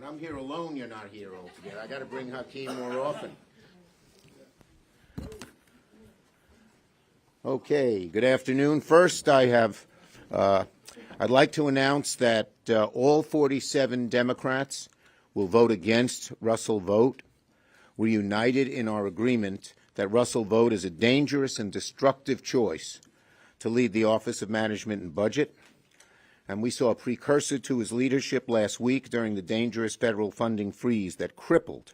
I'm here alone, you're not here altogether. I got to bring Hakeem more often. Okay, good afternoon. First, I'd like to announce that all 47 Democrats will vote against Russell Vought. We're united in our agreement that Russell Vought is a dangerous and destructive choice to lead the Office of Management and Budget. And we saw a precursor to his leadership last week during the dangerous federal funding freeze that crippled,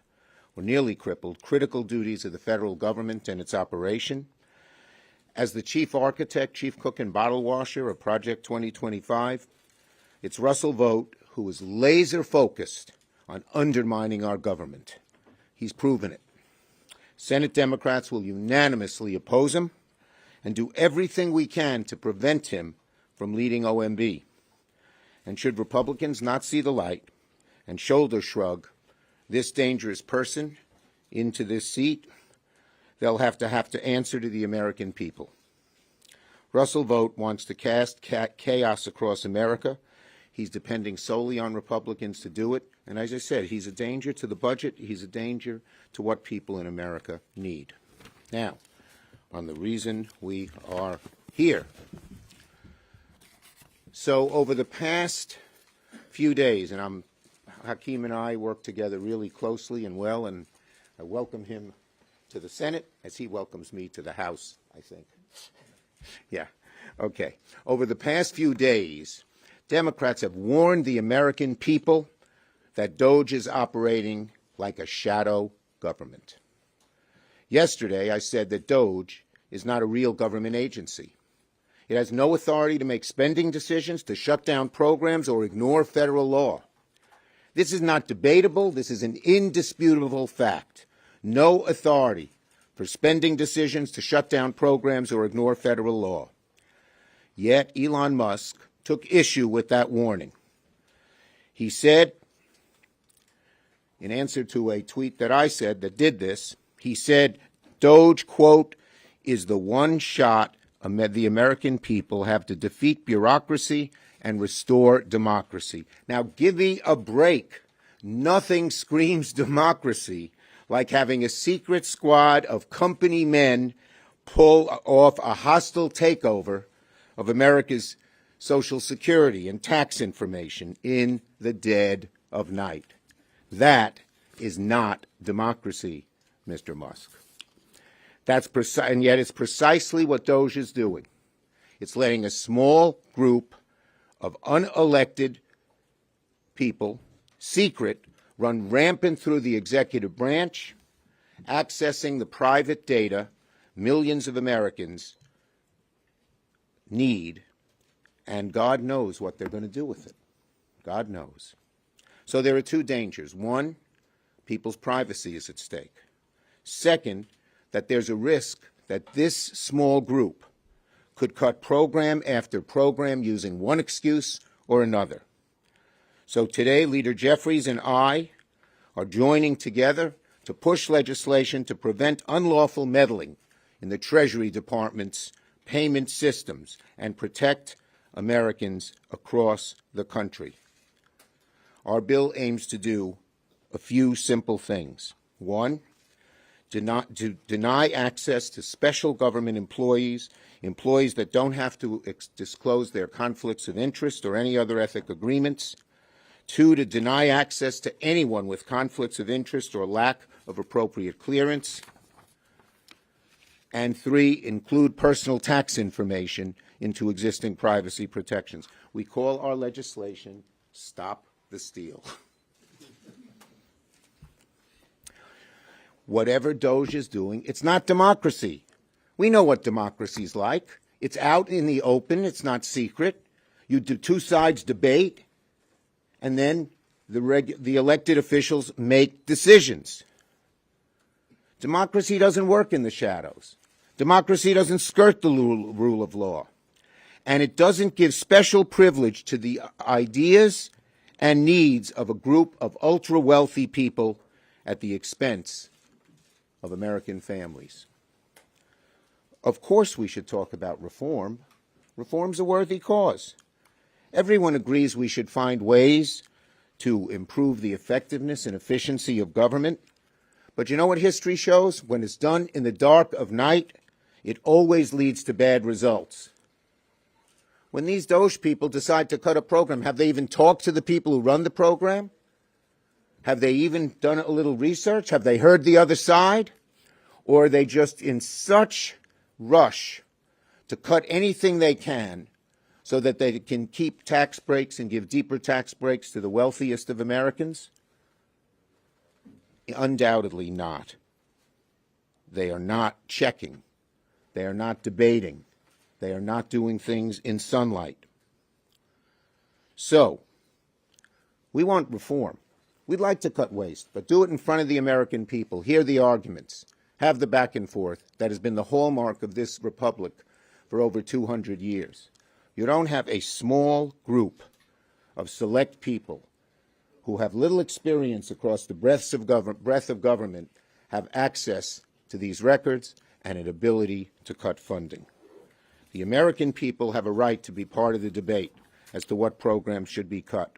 or nearly crippled, critical duties of the federal government and its operation. As the chief architect, chief cook, and bottle washer of Project 2025, it's Russell Vought who is laser-focused on undermining our government. He's proven it. Senate Democrats will unanimously oppose him and do everything we can to prevent him from leading OMB. And should Republicans not see the light and shoulder shrug this dangerous person into this seat, they'll have to answer to the American people. Russell Vought wants to cast chaos across America. He's depending solely on Republicans to do it. And as I said, he's a danger to the budget. He's a danger to what people in America need. Now, on the reason we are here. So over the past few days, and Hakeem and I work together really closely and well, and I welcome him to the Senate as he welcomes me to the House, I think. Yeah, okay. Over the past few days, Democrats have warned the American people that DOGE is operating like a shadow government. Yesterday, I said that DOGE is not a real government agency. It has no authority to make spending decisions, to shut down programs, or ignore federal law. This is not debatable. This is an indisputable fact. No authority for spending decisions, to shut down programs, or ignore federal law. Yet Elon Musk took issue with that warning. He said, in answer to a tweet that I said that did this, he said, DOGE, quote, is the one shot the American people have to defeat bureaucracy and restore democracy. Now, give me a break. Nothing screams democracy like having a secret squad of company men pull off a hostile takeover of America's Social Security and tax information in the dead of night. That is not democracy, Mr. Musk. And yet it's precisely what DOGE is doing. It's letting a small group of unelected people, secret, run rampant through the executive branch, accessing the private data millions of Americans need, and God knows what they're going to do with it. God knows. So there are two dangers. One, people's privacy is at stake. Second, that there's a risk that this small group could cut program after program using one excuse or another. So today, Leader Jeffries and I are joining together to push legislation to prevent unlawful meddling in the Treasury Department's payment systems and protect Americans across the country. Our bill aims to do a few simple things. One, to deny access to special government employees that don't have to disclose their conflicts of interest or any other ethic agreements. Two, to deny access to anyone with conflicts of interest or lack of appropriate clearance. And three, include personal tax information into existing privacy protections. We call our legislation Stop the Steal. Whatever DOGE is doing, it's not democracy. We know what democracy's like. It's out in the open. It's not secret. You do two sides debate, and then the elected officials make decisions. Democracy doesn't work in the shadows. Democracy doesn't skirt the rule of law. And it doesn't give special privilege to the ideas and needs of a group of ultra-wealthy people at the expense of American families. Of course we should talk about reform. Reform's a worthy cause. Everyone agrees we should find ways to improve the effectiveness and efficiency of government. But you know what history shows? When it's done in the dark of night, it always leads to bad results. When these DOGE people decide to cut a program, have they even talked to the people who run the program? Have they even done a little research? Have they heard the other side? Or are they just in such rush to cut anything they can so that they can keep tax breaks and give deeper tax breaks to the wealthiest of Americans? Undoubtedly not. They are not checking. They are not debating. They are not doing things in sunlight. So, we want reform. We'd like to cut waste, but do it in front of the American people. Hear the arguments. Have the back and forth that has been the hallmark of this republic for over 200 years. You don't have a small group of select people who have little experience across the breadth of government have access to these records and an ability to cut funding. The American people have a right to be part of the debate as to what programs should be cut.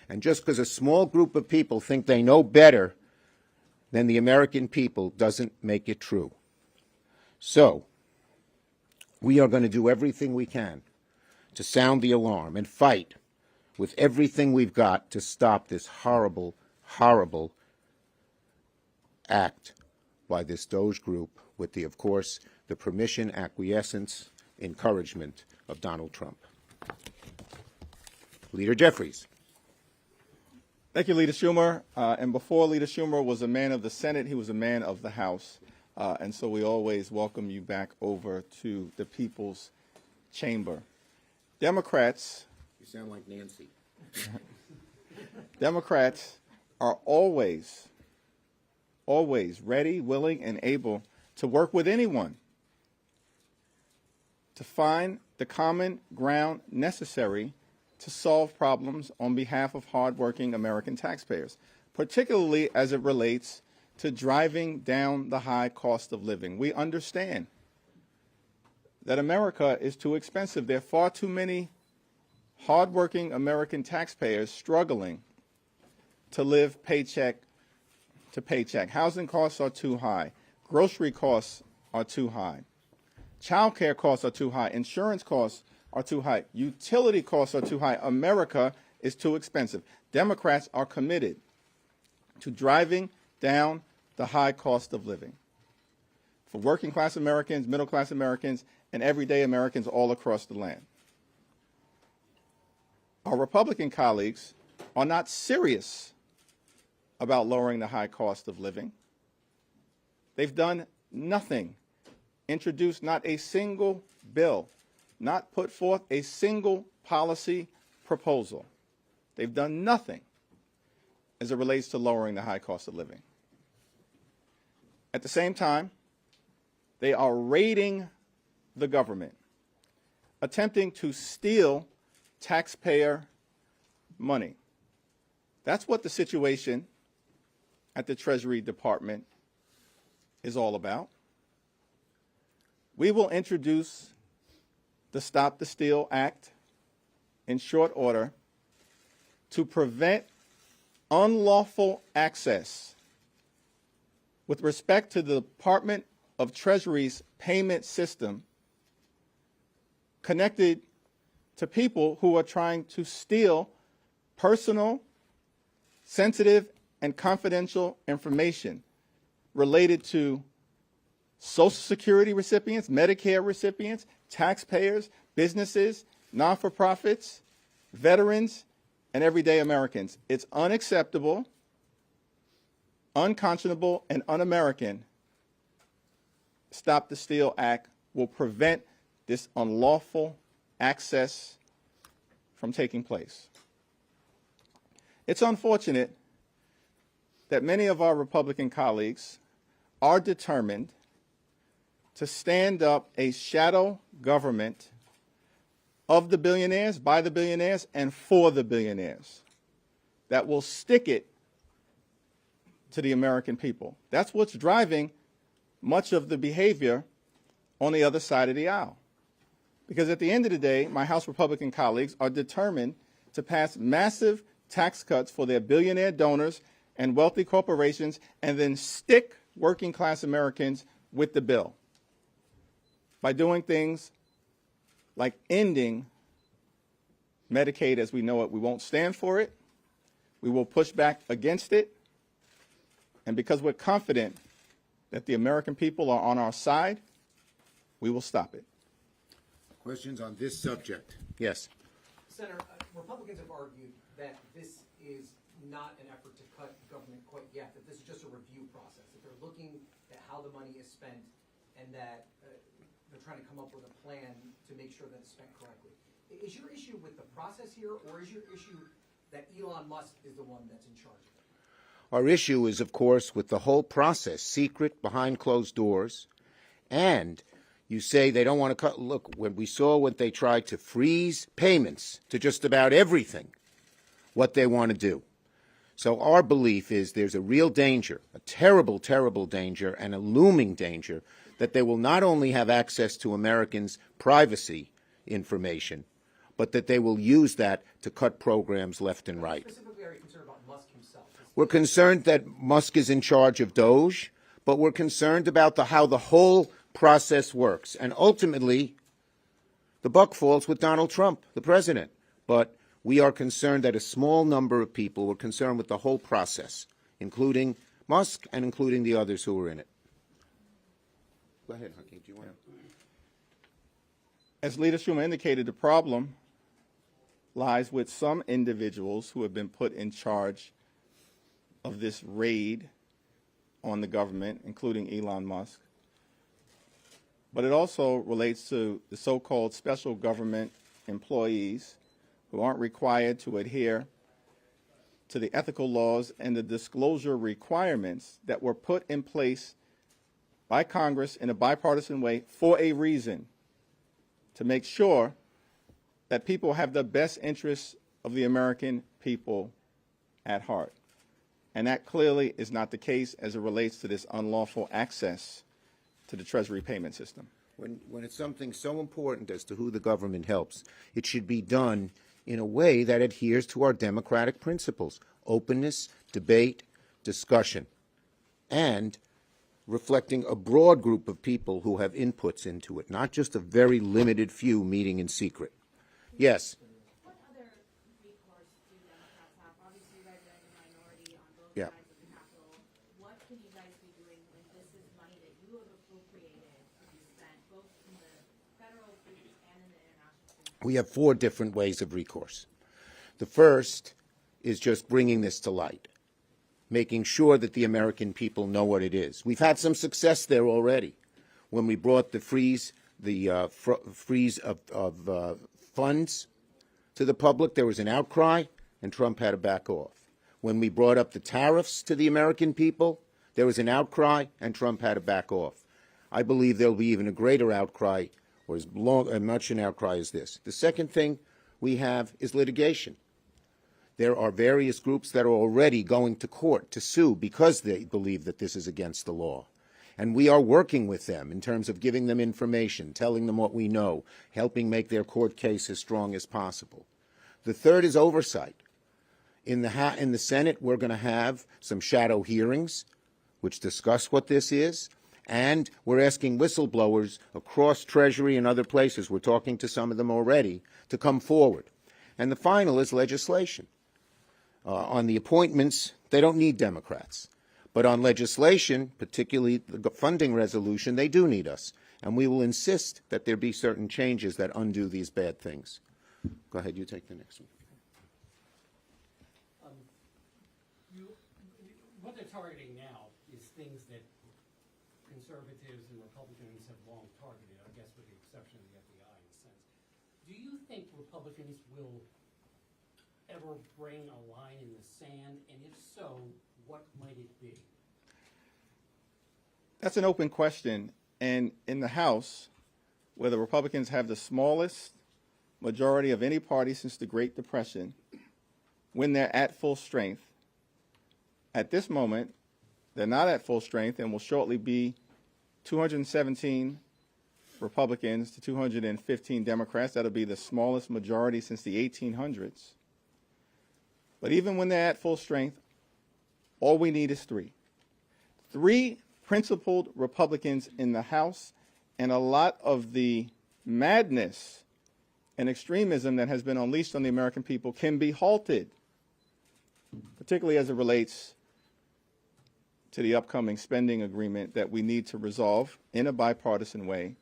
And just because a small group of people think they know better than the American people doesn't make it true. So, we are going to do everything we can to sound the alarm and fight with everything we've got to stop this horrible, horrible act by this DOGE group with the, of course, the permission, acquiescence, encouragement of Donald Trump. Leader Jeffries. Thank you, Leader Schumer. And before Leader Schumer was a man of the Senate, he was a man of the House. And so we always welcome you back over to the People's Chamber. Democrats. You sound like Nancy. Democrats are always ready, willing, and able to work with anyone to find the common ground necessary to solve problems on behalf of hardworking American taxpayers, particularly as it relates to driving down the high cost of living. We understand that America is too expensive. There are far too many hardworking American taxpayers struggling to live paycheck to paycheck. Housing costs are too high. Grocery costs are too high. Child care costs are too high. Insurance costs are too high. Utility costs are too high. America is too expensive. Democrats are committed to driving down the high cost of living for working class Americans, middle class Americans, and everyday Americans all across the land. Our Republican colleagues are not serious about lowering the high cost of living. They've done nothing, introduced not a single bill, not put forth a single policy proposal. They've done nothing as it relates to lowering the high cost of living. At the same time, they are raiding the government, attempting to steal taxpayer money. That's what the situation at the Treasury Department is all about. We will introduce the Stop the Steal Act in short order to prevent unlawful access with respect to the Department of Treasury's payment system connected to people who are trying to steal personal, sensitive, and confidential information related to Social Security recipients, Medicare recipients, taxpayers, businesses, non-for-profits, veterans, and everyday Americans. It's unacceptable, unconscionable, and un-American. Stop the Steal Act will prevent this unlawful access from taking place. It's unfortunate that many of our Republican colleagues are determined to stand up a shadow government of the billionaires, by the billionaires, and for the billionaires that will stick it to the American people. That's what's driving much of the behavior on the other side of the aisle. Because at the end of the day, my House Republican colleagues are determined to pass massive tax cuts for their billionaire donors and wealthy corporations, and then stick working class Americans with the bill by doing things like ending Medicaid as we know it. We won't stand for it. We will push back against it. And because we're confident that the American people are on our side, we will stop it. Questions on this subject? Yes. Senator, Republicans have argued that this is not an effort to cut government quite yet, that this is just a review process, that they're looking at how the money is spent and that they're trying to come up with a plan to make sure that it's spent correctly. Is your issue with the process here, or is your issue that Elon Musk is the one that's in charge of it? Our issue is, of course, with the whole process, secret, behind closed doors, and you say they don't want to cut. Look, when we saw what they tried to freeze payments to just about everything, what they want to do. So our belief is there's a real danger, a terrible, terrible danger, and a looming danger that they will not only have access to Americans' privacy information, but that they will use that to cut programs left and right. Specifically, are you concerned about Musk himself? We're concerned that Musk is in charge of DOGE, but we're concerned about how the whole process works. And ultimately, the buck falls with Donald Trump, the president. But we are concerned that a small number of people were concerned with the whole process, including Musk and including the others who were in it. Go ahead, Hakeem. Do you want to? As Leader Schumer indicated, the problem lies with some individuals who have been put in charge of this raid on the government, including Elon Musk. But it also relates to the so-called special government employees who aren't required to adhere to the ethical laws and the disclosure requirements that were put in place by Congress in a bipartisan way for a reason, to make sure that people have the best interests of the American people at heart. And that clearly is not the case as it relates to this unlawful access to the Treasury payment system. When it's something so important as to who the government helps, it should be done in a way that adheres to our democratic principles: openness, debate, discussion, and reflecting a broad group of people who have inputs into it, not just a very limited few meeting in secret. Yes. What other recourse do Democrats have? Obviously, you guys are in the minority on both Yeah. sides of the Capitol. What can you guys be doing when this is money that you have appropriated to be spent both in the federal streets and in the international streets? We have 4 different ways of recourse. The first is just bringing this to light, making sure that the American people know what it is. We've had some success there already. When we brought the freeze of funds to the public, there was an outcry, and Trump had to back off. When we brought up the tariffs to the American people, there was an outcry, and Trump had to back off. I believe there will be even a greater outcry, or as much an outcry as this. The second thing we have is litigation. There are various groups that are already going to court to sue because they believe that this is against the law. And we are working with them in terms of giving them information, telling them what we know, helping make their court case as strong as possible. The third is oversight. In the Senate, we're going to have some shadow hearings which discuss what this is, and we're asking whistleblowers across Treasury and other places, we're talking to some of them already, to come forward. And the final is legislation. On the appointments, they don't need Democrats. But on legislation, particularly the funding resolution, they do need us. And we will insist that there be certain changes that undo these bad things. Go ahead, you take the next one. What they're targeting now is things that conservatives and Republicans have long targeted, I guess with the exception of the FBI in a sense. Do you think Republicans will ever bring a line in the sand? And if so, what might it be? That's an open question. And in the House, where the Republicans have the smallest majority of any party since the Great Depression, when they're at full strength, at this moment, they're not at full strength and will shortly be 217 Republicans to 215 Democrats. That'll be the smallest majority since the 1800s. But even when they're at full strength, all we need is three. Three principled Republicans in the House, and a lot of the madness and extremism that has been unleashed on the American people can be halted, particularly as it relates to the upcoming spending agreement that we need to resolve in a bipartisan way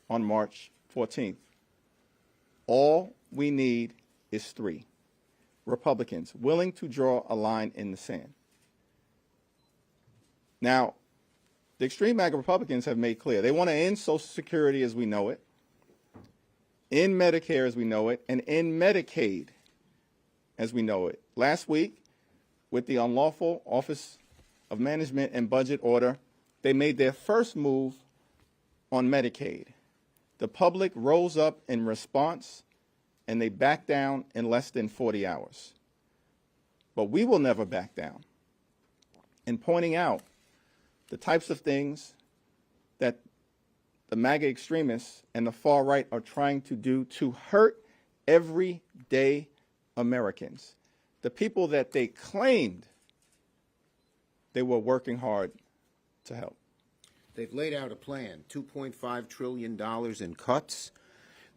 on March 14th. All we need is three Republicans willing to draw a line in the sand. Now, the extreme MAGA Republicans have made clear they want to end Social Security as we know it, end Medicare as we know it, and end Medicaid as we know it. Last week, with the unlawful Office of Management and Budget order, they made their first move on Medicaid. The public rose up in response, and they backed down in less than 40 hours. But we will never back down in pointing out the types of things that the MAGA extremists and the far right are trying to do to hurt everyday Americans, the people that they claimed they were working hard to help. They've laid out a plan, $2.5 trillion in cuts.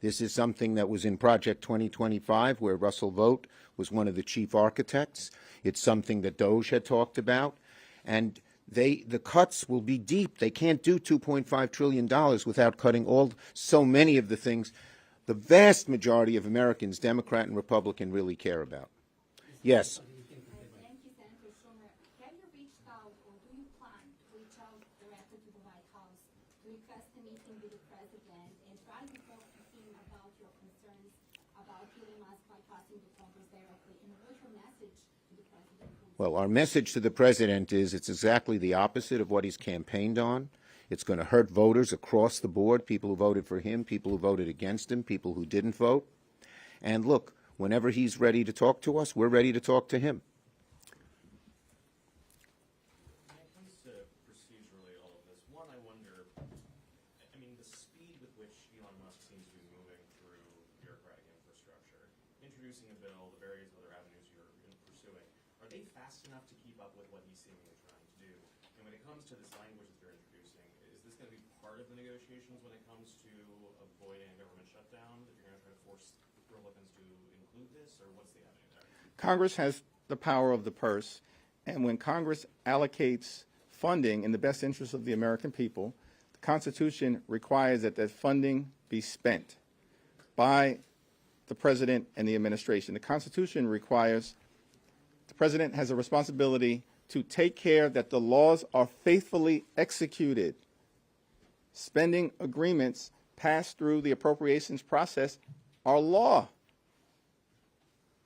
This is something that was in Project 2025, where Russell Vought was one of the chief architects. It's something that DOGE had talked about. And the cuts will be deep. They can't do $2.5 trillion without cutting so many of the things the vast majority of Americans, Democrat and Republican, really care about. Yes. Thank you, Senator Schumer. Have you reached out, or do you plan to reach out directly to the White House to request a meeting with the president and try to talk to him about your concerns about Elon Musk bypassing the Congress directly? And what's your message to the president? Well, our message to the president is it's exactly the opposite of what he's campaigned on. It's going to hurt voters across the board, people who voted for him, people who voted against him, people who didn't vote. And look, whenever he's ready to talk to us, we're ready to talk to him. When it comes to procedurally all of this, one, I wonder, I mean, the speed with which Elon Musk seems to be moving through bureaucratic infrastructure, introducing a bill, the various other avenues you're pursuing, are they fast enough to keep up with what he's seemingly trying to do? And when it comes to this language that they're introducing, is this going to be part of the negotiations when it comes to avoiding a government shutdown, that you're going to try to force Republicans to include this, or what's the avenue there? Congress has the power of the purse, and when Congress allocates funding in the best interest of the American people, the Constitution requires that that funding be spent by the President and the administration. The Constitution requires the President has a responsibility to take care that the laws are faithfully executed. Spending agreements passed through the appropriations process are law.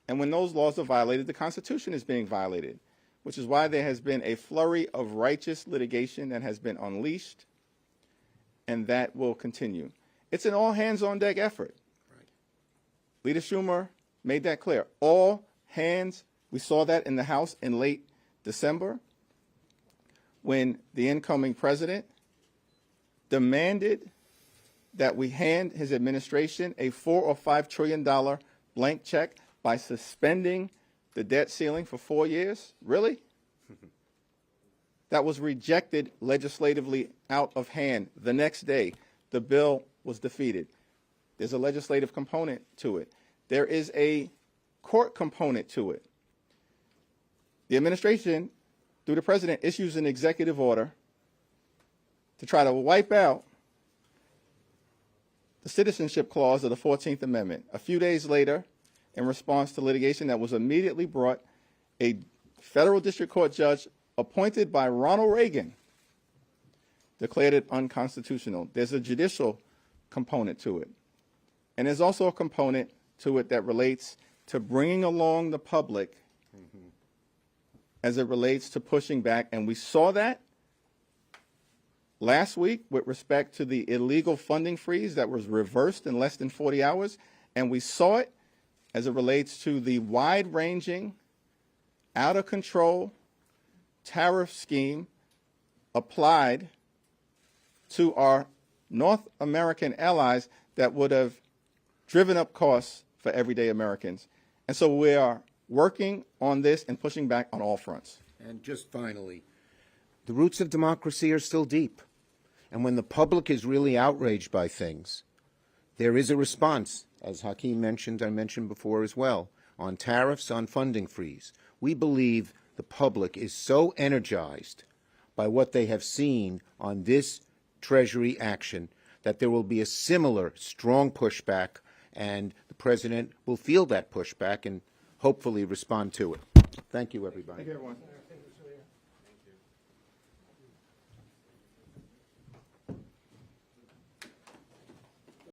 And when those laws are violated, the Constitution is being violated, which is why there has been a flurry of righteous litigation that has been unleashed, and that will continue. It's an all-hands-on-deck effort. Right. Leader Schumer made that clear. All hands. We saw that in the House in late December when the incoming president demanded that we hand his administration a $4 or $5 trillion blank check by suspending the debt ceiling for 4 years. Really? That was rejected legislatively out of hand. The next day, the bill was defeated. There's a legislative component to it. There is a court component to it. The administration, through the president, issues an executive order to try to wipe out the citizenship clause of the 14th Amendment. A few days later, in response to litigation that was immediately brought, a federal district court judge appointed by Ronald Reagan declared it unconstitutional. There's a judicial component to it. And there's also a component to it that relates to bringing along the public as it relates to pushing back. And we saw that last week with respect to the illegal funding freeze that was reversed in less than 40 hours. And we saw it as it relates to the wide-ranging, out-of-control tariff scheme applied to our North American allies that would have driven up costs for everyday Americans. And so we are working on this and pushing back on all fronts. And just finally, the roots of democracy are still deep. And when the public is really outraged by things, there is a response, as Hakeem mentioned, I mentioned before as well, on tariffs, on funding freeze. We believe the public is so energized by what they have seen on this Treasury action that there will be a similar strong pushback, and the President will feel that pushback and hopefully respond to it. Thank you, everybody. Thank you, everyone.